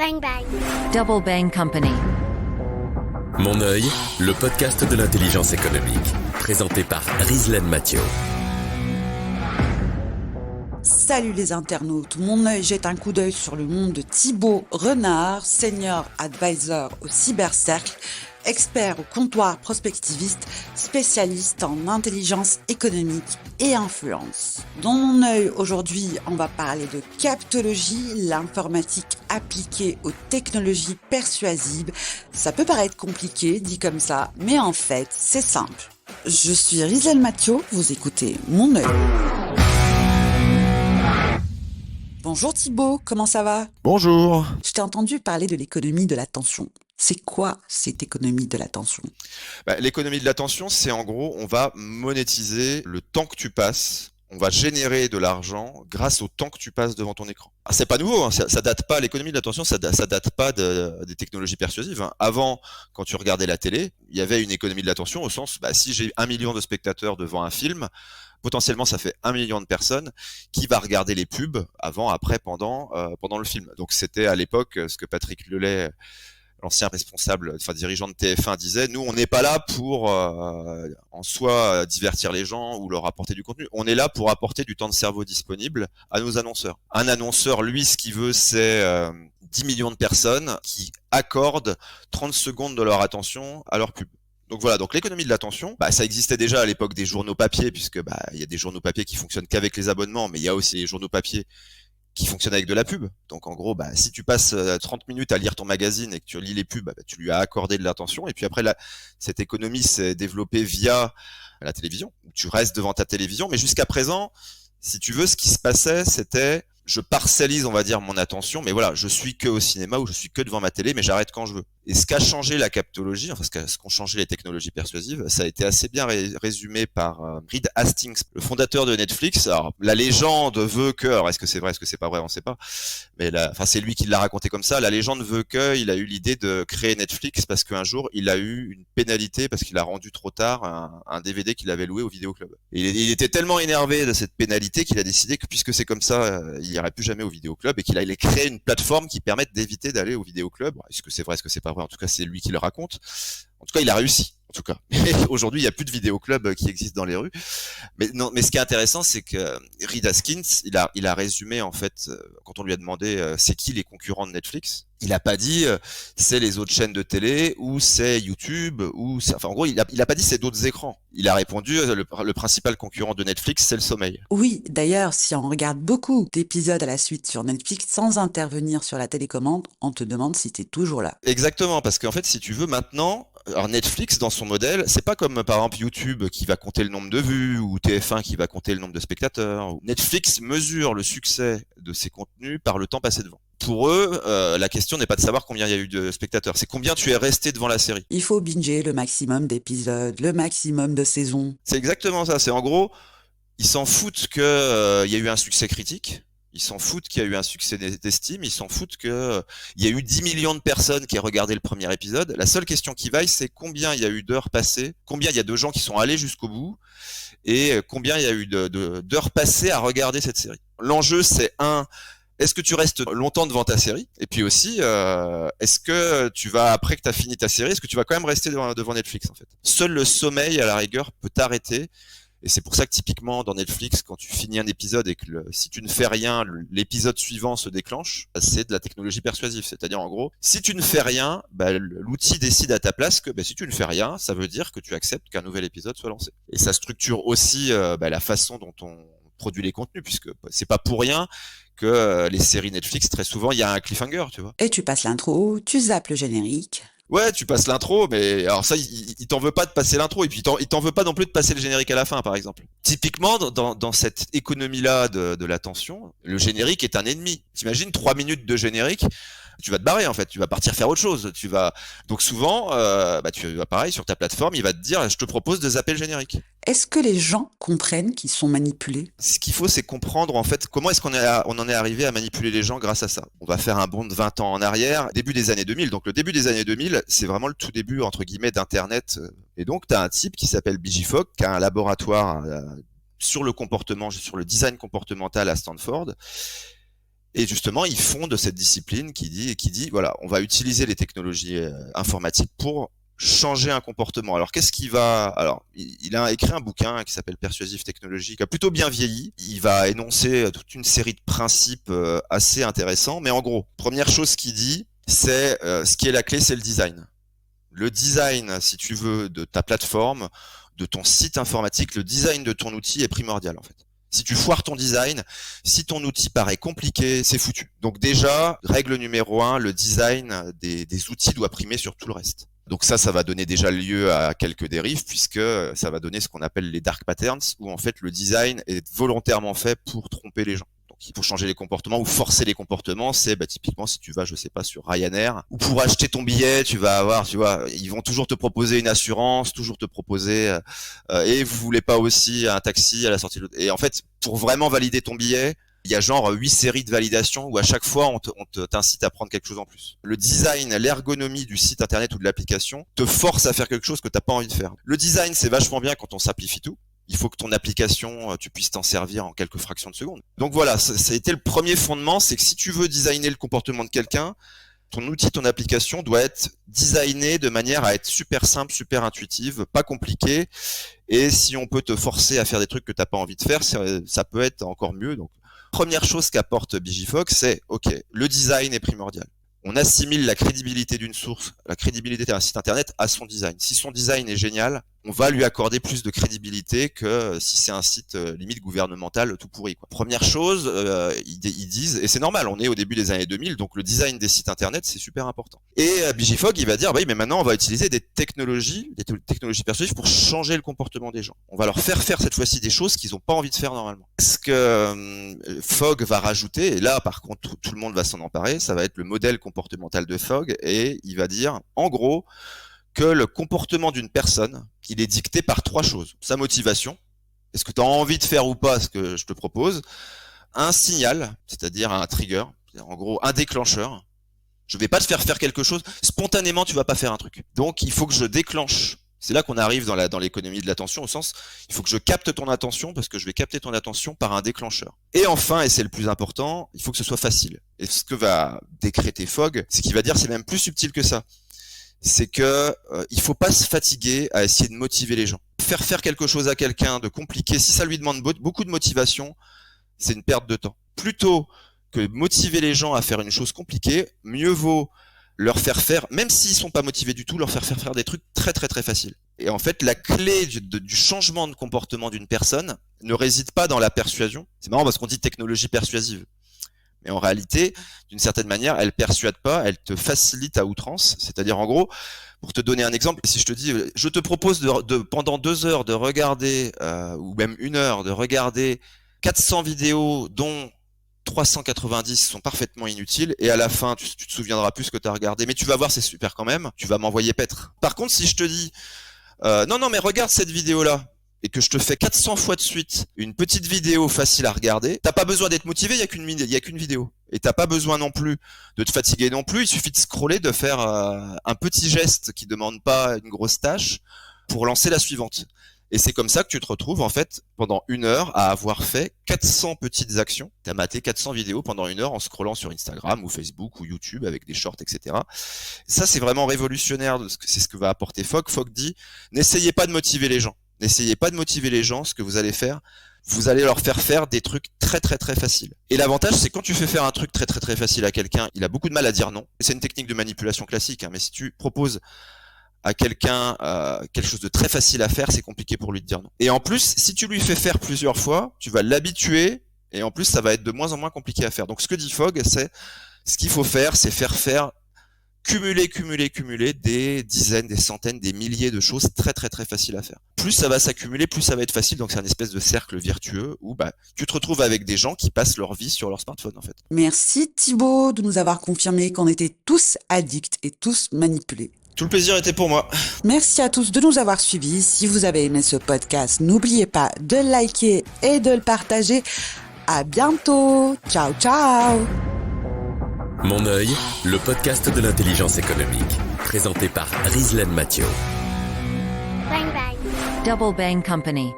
Bang Bang. Double Bang Company. Mon œil, le podcast de l'intelligence économique, présenté par Rizlen Mathieu. Salut les internautes, mon œil jette un coup d'œil sur le monde de Thibaut Renard, Senior Advisor au Cybercercle, expert au comptoir prospectiviste, spécialiste en intelligence économique et influence. Dans mon œil, aujourd'hui, on va parler de captologie, l'informatique appliquée aux technologies persuasives. Ça peut paraître compliqué, dit comme ça, mais en fait, c'est simple. Je suis Rizlen Mathieu, vous écoutez Mon œil. Bonjour Thibaut, comment ça va ? Bonjour. Je t'ai entendu parler de l'économie de l'attention. C'est quoi cette économie de l'attention ? L'économie de l'attention, c'est en gros, on va monétiser le temps que tu passes. On va générer de l'argent grâce au temps que tu passes devant ton écran. C'est pas nouveau, hein, ça date pas, l'économie de l'attention, ça date pas des technologies persuasives. Hein. Avant, quand tu regardais la télé, il y avait une économie de l'attention au sens, si j'ai 1 million de spectateurs devant un film, potentiellement ça fait 1 million de personnes qui va regarder les pubs avant, après, pendant le film. Donc c'était à l'époque ce que Patrick Lelay, l'ancien responsable, dirigeant de TF1 disait, nous on n'est pas là pour en soi divertir les gens ou leur apporter du contenu, on est là pour apporter du temps de cerveau disponible à nos annonceurs. Un annonceur, lui, ce qu'il veut, c'est 10 millions de personnes qui accordent 30 secondes de leur attention à leur pub. Donc voilà, donc l'économie de l'attention, ça existait déjà à l'époque des journaux papier, puisque il y a des journaux papier qui fonctionnent qu'avec les abonnements, mais il y a aussi les journaux papier qui fonctionnent avec de la pub. Donc en gros, si tu passes 30 minutes à lire ton magazine et que tu lis les pubs, tu lui as accordé de l'attention. Et puis après, cette économie s'est développée via la télévision. Tu restes devant ta télévision, mais jusqu'à présent, si tu veux, ce qui se passait, c'était je parcellise, on va dire, mon attention, mais voilà, je suis que au cinéma ou je suis que devant ma télé, mais j'arrête quand je veux. Et ce qu'a changé la captologie, ce qu'ont changé les technologies persuasives, ça a été assez bien résumé par Reed Hastings, le fondateur de Netflix. Alors, la légende veut que, alors est-ce que c'est vrai, est-ce que c'est pas vrai, on sait pas, mais c'est lui qui l'a raconté comme ça. La légende veut que il a eu l'idée de créer Netflix parce qu'un jour, il a eu une pénalité parce qu'il a rendu trop tard un DVD qu'il avait loué au vidéoclub. Et il était tellement énervé de cette pénalité qu'il a décidé que puisque c'est comme ça, il irait plus jamais au vidéoclub et qu'il allait créer une plateforme qui permette d'éviter d'aller au vidéoclub. Est-ce que c'est vrai, est-ce que c'est pas vrai? En tout cas, c'est lui qui le raconte. En tout cas, il a réussi. En tout cas, aujourd'hui, il y a plus de vidéoclubs qui existent dans les rues. Mais ce qui est intéressant, c'est que Reed Hastings, il a résumé en fait quand on lui a demandé c'est qui les concurrents de Netflix. Il a pas dit c'est les autres chaînes de télé ou c'est YouTube ou en gros, il a pas dit c'est d'autres écrans. Il a répondu le principal concurrent de Netflix, c'est le sommeil. Oui, d'ailleurs, si on regarde beaucoup d'épisodes à la suite sur Netflix sans intervenir sur la télécommande, on te demande si t'es toujours là. Exactement, parce qu'en fait, si tu veux maintenant, alors Netflix dans son modèle, c'est pas comme par exemple YouTube qui va compter le nombre de vues ou TF1 qui va compter le nombre de spectateurs. Netflix mesure le succès de ses contenus par le temps passé devant. Pour eux, la question n'est pas de savoir combien il y a eu de spectateurs, c'est combien tu es resté devant la série. Il faut binger le maximum d'épisodes, le maximum de saisons. C'est exactement ça, c'est en gros, ils s'en foutent que y a eu un succès critique. Ils s'en foutent qu'il y a eu un succès d'estime, ils s'en foutent qu'il y a eu 10 millions de personnes qui aient regardé le premier épisode. La seule question qui vaille, c'est combien il y a eu d'heures passées, combien il y a de gens qui sont allés jusqu'au bout, et combien il y a eu d'heures passées à regarder cette série. L'enjeu, c'est est-ce que tu restes longtemps devant ta série? Et puis aussi, est-ce que tu vas, après que tu as fini ta série, est-ce que tu vas quand même rester devant Netflix en fait? Seul le sommeil, à la rigueur, peut t'arrêter. Et c'est pour ça que typiquement dans Netflix, quand tu finis un épisode et que si tu ne fais rien, l'épisode suivant se déclenche, c'est de la technologie persuasive. C'est-à-dire en gros, si tu ne fais rien, l'outil décide à ta place que si tu ne fais rien, ça veut dire que tu acceptes qu'un nouvel épisode soit lancé. Et ça structure aussi la façon dont on produit les contenus, puisque c'est pas pour rien que les séries Netflix, très souvent, il y a un cliffhanger, tu vois. Et tu passes l'intro, tu zappes le générique. Ouais, tu passes l'intro, mais alors ça, il t'en veut pas de passer l'intro, et puis il t'en veut pas non plus de passer le générique à la fin, par exemple. Typiquement, dans cette économie-là de l'attention, le générique est un ennemi. T'imagines 3 minutes de générique, tu vas te barrer en fait, tu vas partir faire autre chose. Donc souvent, tu vas pareil sur ta plateforme, il va te dire, je te propose de zapper le générique. Est-ce que les gens comprennent qu'ils sont manipulés ? Ce qu'il faut, c'est comprendre en fait comment est-ce qu'on en est arrivé à manipuler les gens grâce à ça. On va faire un bond de 20 ans en arrière, début des années 2000. Donc le début des années 2000, c'est vraiment le tout début entre guillemets d'Internet. Et donc tu as un type qui s'appelle B.J. Fogg, qui a un laboratoire sur le comportement, sur le design comportemental à Stanford. Et justement, ils font de cette discipline qui dit, voilà, on va utiliser les technologies informatiques pour changer un comportement. Alors, il a écrit un bouquin qui s'appelle Persuasive Technology, qui a plutôt bien vieilli. Il va énoncer toute une série de principes assez intéressants. Mais en gros, première chose qu'il dit, c'est ce qui est la clé, c'est le design. Le design, si tu veux, de ta plateforme, de ton site informatique, le design de ton outil est primordial, en fait. Si tu foires ton design, si ton outil paraît compliqué, c'est foutu. Donc déjà, règle numéro 1, le design des outils doit primer sur tout le reste. Donc ça va donner déjà lieu à quelques dérives, puisque ça va donner ce qu'on appelle les dark patterns, où en fait le design est volontairement fait pour tromper les gens. Donc pour changer les comportements ou forcer les comportements, c'est typiquement si tu vas, je sais pas, sur Ryanair, ou pour acheter ton billet, tu vas avoir, tu vois, ils vont toujours te proposer une assurance, toujours te proposer, et vous voulez pas aussi un taxi à la sortie de l'autre. Et en fait, pour vraiment valider ton billet, il y a genre 8 séries de validation où à chaque fois on t'incite à prendre quelque chose en plus. Le design, l'ergonomie du site internet ou de l'application te force à faire quelque chose que t'as pas envie de faire. Le design, c'est vachement bien quand on simplifie tout. Il faut que ton application, tu puisses t'en servir en quelques fractions de secondes. Donc voilà, ça a été le premier fondement, c'est que si tu veux designer le comportement de quelqu'un, ton outil, ton application doit être designé de manière à être super simple, super intuitive, pas compliqué. Et si on peut te forcer à faire des trucs que t'as pas envie de faire, ça peut être encore mieux. Donc, première chose qu'apporte BijiFog, c'est, OK, le design est primordial. On assimile la crédibilité d'une source, la crédibilité d'un site internet à son design. Si son design est génial, on va lui accorder plus de crédibilité que si c'est un site limite gouvernemental tout pourri, quoi. Première chose, ils disent, et c'est normal, on est au début des années 2000, donc le design des sites internet, c'est super important. Et BijiFog, il va dire, oui, mais maintenant, on va utiliser des technologies persuasives pour changer le comportement des gens. On va leur faire cette fois-ci des choses qu'ils n'ont pas envie de faire normalement. Ce que Fogg va rajouter, et là, par contre, tout le monde va s'en emparer, ça va être le modèle comportemental de Fogg, et il va dire, en gros, que le comportement d'une personne, il est dicté par 3 choses. Sa motivation, est-ce que tu as envie de faire ou pas ce que je te propose, un signal, c'est-à-dire un trigger, en gros un déclencheur. Je vais pas te faire quelque chose, spontanément tu vas pas faire un truc. Donc il faut que je déclenche. C'est là qu'on arrive dans l'économie de l'attention, au sens, il faut que je capte ton attention, parce que je vais capter ton attention par un déclencheur. Et enfin, et c'est le plus important, il faut que ce soit facile. Et ce que va décréter Fogg, c'est qu'il va dire c'est même plus subtil que ça. C'est que il faut pas se fatiguer à essayer de motiver les gens. Faire quelque chose à quelqu'un de compliqué, si ça lui demande beaucoup de motivation, c'est une perte de temps. Plutôt que motiver les gens à faire une chose compliquée, mieux vaut leur faire faire, même s'ils sont pas motivés du tout, leur faire des trucs très très très faciles. Et en fait, la clé du changement de comportement d'une personne ne réside pas dans la persuasion. C'est marrant parce qu'on dit technologie persuasive. Mais en réalité, d'une certaine manière, elle persuade pas, elle te facilite à outrance. C'est-à-dire, en gros, pour te donner un exemple, si je te dis, je te propose de pendant 2 heures de regarder, ou même 1 heure, de regarder 400 vidéos dont 390 sont parfaitement inutiles, et à la fin, tu te souviendras plus ce que tu as regardé, mais tu vas voir, c'est super quand même, tu vas m'envoyer paître. Par contre, si je te dis, non, mais regarde cette vidéo-là, et que je te fais 400 fois de suite une petite vidéo facile à regarder, t'as pas besoin d'être motivé, il y a qu'une vidéo. Et t'as pas besoin non plus de te fatiguer non plus, il suffit de scroller, de faire un petit geste qui demande pas une grosse tâche pour lancer la suivante. Et c'est comme ça que tu te retrouves en fait pendant 1 heure à avoir fait 400 petites actions. T'as maté 400 vidéos pendant 1 heure en scrollant sur Instagram ou Facebook ou YouTube avec des shorts, etc. Ça c'est vraiment révolutionnaire, c'est ce que va apporter Fogg. Fogg dit, n'essayez pas de motiver les gens. N'essayez pas de motiver les gens, ce que vous allez faire, vous allez leur faire des trucs très très très faciles. Et l'avantage, c'est quand tu fais faire un truc très très très facile à quelqu'un, il a beaucoup de mal à dire non. C'est une technique de manipulation classique, hein, mais si tu proposes à quelqu'un quelque chose de très facile à faire, c'est compliqué pour lui de dire non. Et en plus, si tu lui fais faire plusieurs fois, tu vas l'habituer, et en plus, ça va être de moins en moins compliqué à faire. Donc ce que dit Fogg, c'est ce qu'il faut faire, c'est faire cumuler des dizaines, des centaines, des milliers de choses très très très faciles à faire. Plus ça va s'accumuler, plus ça va être facile, donc c'est un espèce de cercle vertueux où tu te retrouves avec des gens qui passent leur vie sur leur smartphone en fait. Merci Thibaut de nous avoir confirmé qu'on était tous addicts et tous manipulés. Tout le plaisir était pour moi. Merci à tous de nous avoir suivis. Si vous avez aimé ce podcast, n'oubliez pas de le liker et de le partager. À bientôt. Ciao, ciao. Mon œil, le podcast de l'intelligence économique, présenté par Rislaine Mathieu. Bang bang. Double Bang Company.